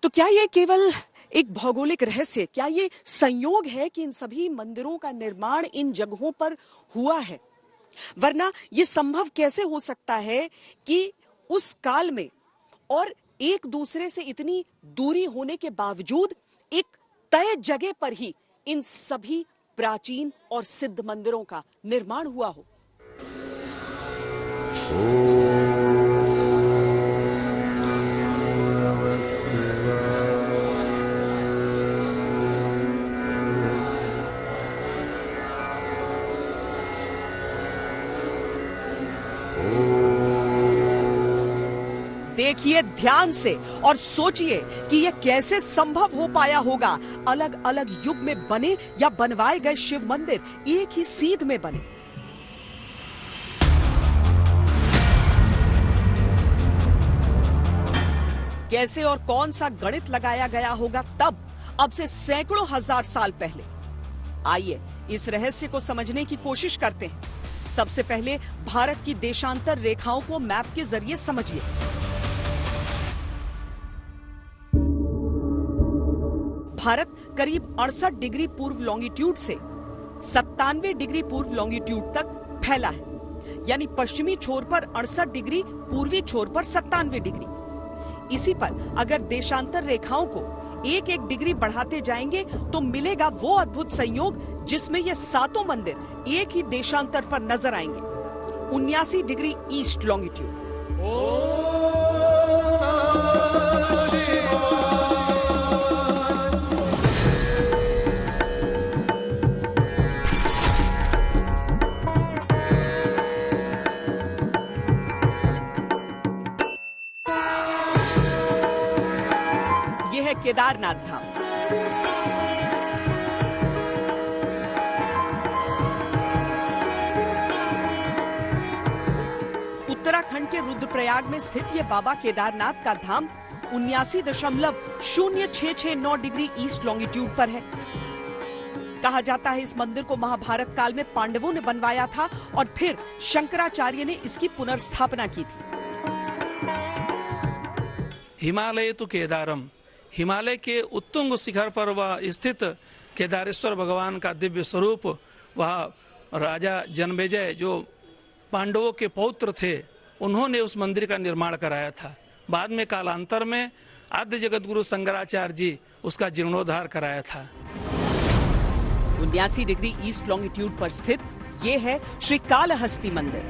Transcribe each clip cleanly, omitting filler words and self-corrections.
तो क्या ये केवल एक भौगोलिक रहस्य, क्या ये संयोग है कि इन सभी मंदिरों का निर्माण इन जगहों पर हुआ है? वरना ये संभव कैसे हो सकता है कि उस काल में और एक दूसरे से इतनी दूरी होने के बावजूद एक तय जगह पर ही इन सभी प्राचीन और सिद्ध मंदिरों का निर्माण हुआ हो? देखिए ध्यान से और सोचिए कि यह कैसे संभव हो पाया होगा। अलग अलग युग में बने या बनवाए गए शिव मंदिर एक ही सीध में बने। कैसे और कौन सा गणित लगाया गया होगा तब, अब से सैकड़ों हजार साल पहले? आइए इस रहस्य को समझने की कोशिश करते हैं। सबसे पहले भारत की देशांतर रेखाओं को मैप के जरिए समझिए। भारत करीब 68 डिग्री पूर्व लॉन्गिट्यूड से 97 डिग्री पूर्व लॉन्गिट्यूड तक फैला है, यानी पश्चिमी छोर पर 68 डिग्री, पूर्वी छोर पर 97 डिग्री। इसी पर अगर देशांतर रेखाओं को एक एक डिग्री बढ़ाते जाएंगे तो मिलेगा वो अद्भुत संयोग जिसमें ये सातों मंदिर एक ही देशांतर पर नजर आएंगे। 79 डिग्री ईस्ट लॉन्गिट्यूड। है केदारनाथ धाम। उत्तराखंड के रुद्रप्रयाग में स्थित ये बाबा केदारनाथ का धाम 79.0669 डिग्री ईस्ट लॉन्गिट्यूड पर है। कहा जाता है इस मंदिर को महाभारत काल में पांडवों ने बनवाया था और फिर शंकराचार्य ने इसकी पुनर्स्थापना की थी। हिमालय तो केदारम, हिमालय के उत्तुंग शिखर पर वह स्थित केदारेश्वर भगवान का दिव्य स्वरूप, वह राजा जन्मेजय जो पांडवों के पौत्र थे, उन्होंने उस मंदिर का निर्माण कराया था। बाद में कालांतर में आद्य जगत गुरु शंकराचार्य जी उसका जीर्णोद्धार कराया था। 79 डिग्री ईस्ट लॉन्गिट्यूड पर स्थित ये है श्री कालहस्ती मंदिर।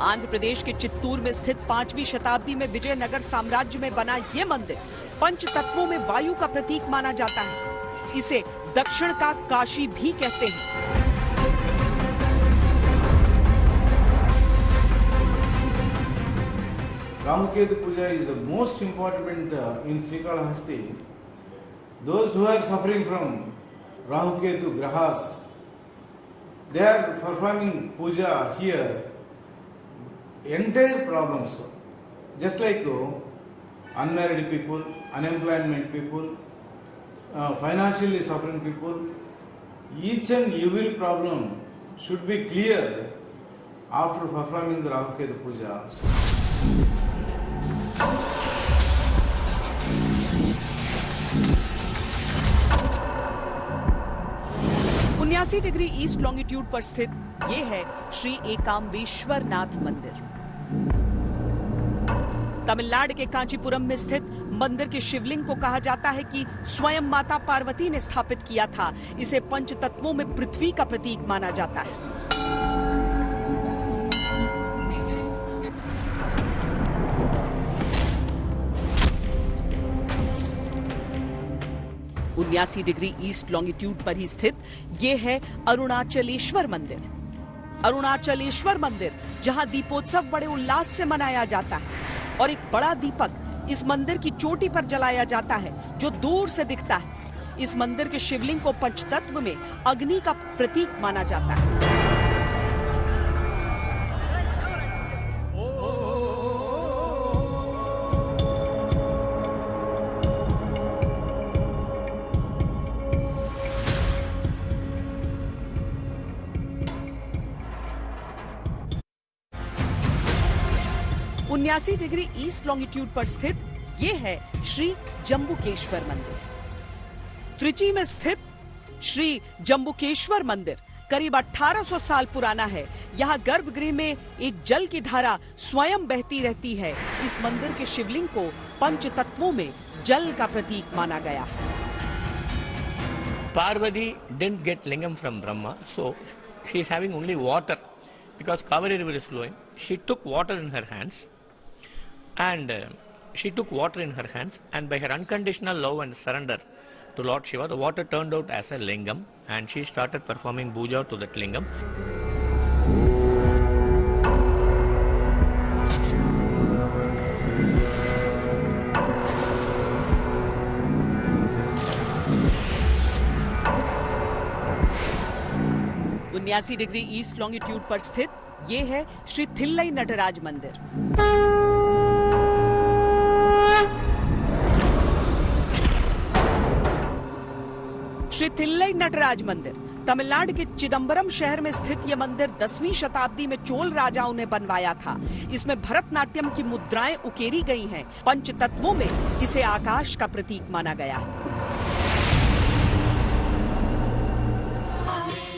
आंध्र प्रदेश के चित्तूर में स्थित 5वीं शताब्दी में विजयनगर साम्राज्य में बना ये मंदिर पंच तत्वों में वायु का प्रतीक माना जाता है। इसे दक्षिण का काशी भी कहते हैं। Rahu Ketu Puja is the most important in Srikalahasti. Those who are suffering from Rahu Ketu Grahas, they are performing puja here. Entire problems, just like unmarried people, unemployment people, financially suffering people, each and every problem should be cleared after performing the Rahu Ketu Puja. 79 degree east longitude पर स्थित ये है श्री एकाम्बेश्वर नाथ मंदिर। तमिलनाडु के कांचीपुरम में स्थित मंदिर के शिवलिंग को कहा जाता है कि स्वयं माता पार्वती ने स्थापित किया था। इसे पंच तत्वों में पृथ्वी का प्रतीक माना जाता है। उन्यासी डिग्री ईस्ट लॉन्गिट्यूड पर ही स्थित ये है अरुणाचलेश्वर मंदिर। अरुणाचलेश्वर मंदिर जहां दीपोत्सव बड़े उल्लास से मनाया जाता है और एक बड़ा दीपक इस मंदिर की चोटी पर जलाया जाता है जो दूर से दिखता है। इस मंदिर के शिवलिंग को पंचतत्व में अग्नि का प्रतीक माना जाता है। 79 डिग्री ईस्ट लॉन्गिट्यूड पर स्थित ये है श्री जम्बुकेश्वर मंदिर। त्रिची में स्थित श्री जम्बुकेश्वर मंदिर करीब 1800 साल पुराना है। यहाँ गर्भगृह में एक जल की धारा स्वयं बहती रहती है। इस मंदिर के शिवलिंग को पंच तत्वों में जल का प्रतीक माना गया है। Parvati didn't get lingam from Brahma, so she is having only water because Kaveri river is flowing. She took water in her hands, and by her unconditional love and surrender to Lord Shiva, the water turned out as a lingam, and she started performing puja to that lingam. उन्यासी degree east longitude पर स्थित ये है श्री थिल्लई नटराज मंदिर। श्री थिल्लई नटराज मंदिर तमिलनाडु के चिदम्बरम शहर में स्थित यह मंदिर 10वीं शताब्दी में चोल राजाओं ने बनवाया था। इसमें भरतनाट्यम की मुद्राएं उकेरी गई हैं। पंच तत्वों में इसे आकाश का प्रतीक माना गया है।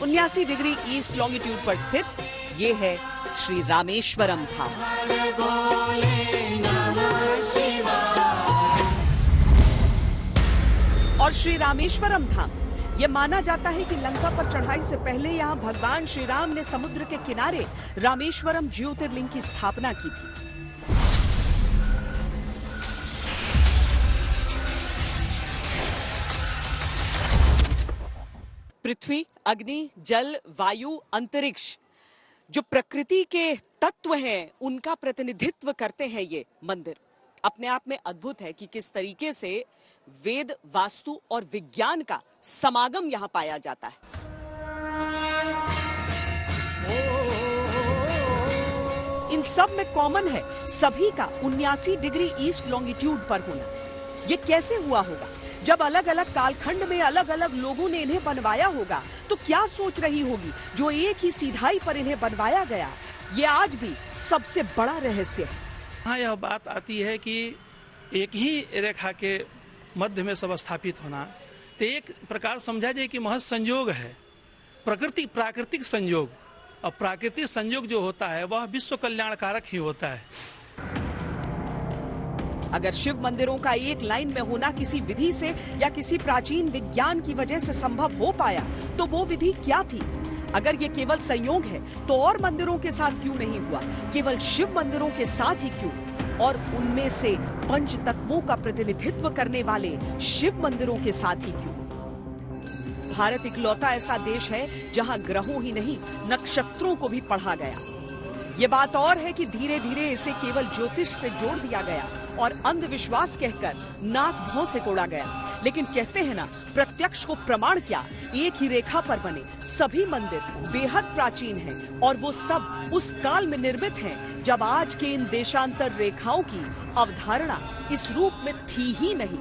79 डिग्री ईस्ट लॉन्गिट्यूड पर स्थित ये है श्री रामेश्वरम धाम। और श्री रामेश्वरम धाम ये माना जाता है कि लंका पर चढ़ाई से पहले यहाँ भगवान श्री राम ने समुद्र के किनारे रामेश्वरम ज्योतिर्लिंग की स्थापना की थी। पृथ्वी, अग्नि, जल, वायु, अंतरिक्ष जो प्रकृति के तत्व हैं उनका प्रतिनिधित्व करते हैं। ये मंदिर अपने आप में अद्भुत है कि किस तरीके से वेद, वास्तु और विज्ञान का समागम यहाँ पाया जाता है। इन सब में कॉमन है सभी का 79 डिग्री ईस्ट लॉन्गिट्यूड पर होना। ये कैसे हुआ होगा? जब अलग अलग कालखंड में अलग अलग लोगों ने इन्हें बनवाया होगा तो क्या सोच रही होगी जो एक ही सीधाई पर इन्हें बनवाया गया। ये आज भी सबसे बड़ा रहस्य है। हाँ, यह बात आती है कि एक ही रेखा के मध्य में सब स्थापित होना तो एक प्रकार समझा जाए कि महज संयोग है, प्राकृतिक संयोग। और प्राकृतिक संयोग जो होता है वह विश्व कल्याणकारक ही होता है। अगर शिव मंदिरों का एक लाइन में होना किसी विधि से या किसी प्राचीन विज्ञान की वजह से संभव हो पाया तो वो विधि क्या थी? अगर ये केवल संयोग है तो और मंदिरों के साथ क्यों नहीं हुआ? केवल शिव मंदिरों के साथ ही क्यों? और उनमें से पंच तत्वों का प्रतिनिधित्व करने वाले शिव मंदिरों के साथ ही क्यों? भारत इकलौता ऐसा देश है जहां ग्रहों ही नहीं नक्षत्रों को भी पढ़ा गया। ये बात और है कि धीरे धीरे इसे केवल ज्योतिष से जोड़ दिया गया और अंधविश्वास कहकर नाक भौं से कोड़ा गया। लेकिन कहते हैं ना, प्रत्यक्ष को प्रमाण क्या, एक ही रेखा पर बने सभी मंदिर बेहद प्राचीन हैं और वो सब उस काल में निर्मित हैं जब आज के इन देशांतर रेखाओं की अवधारणा इस रूप में थी ही नहीं।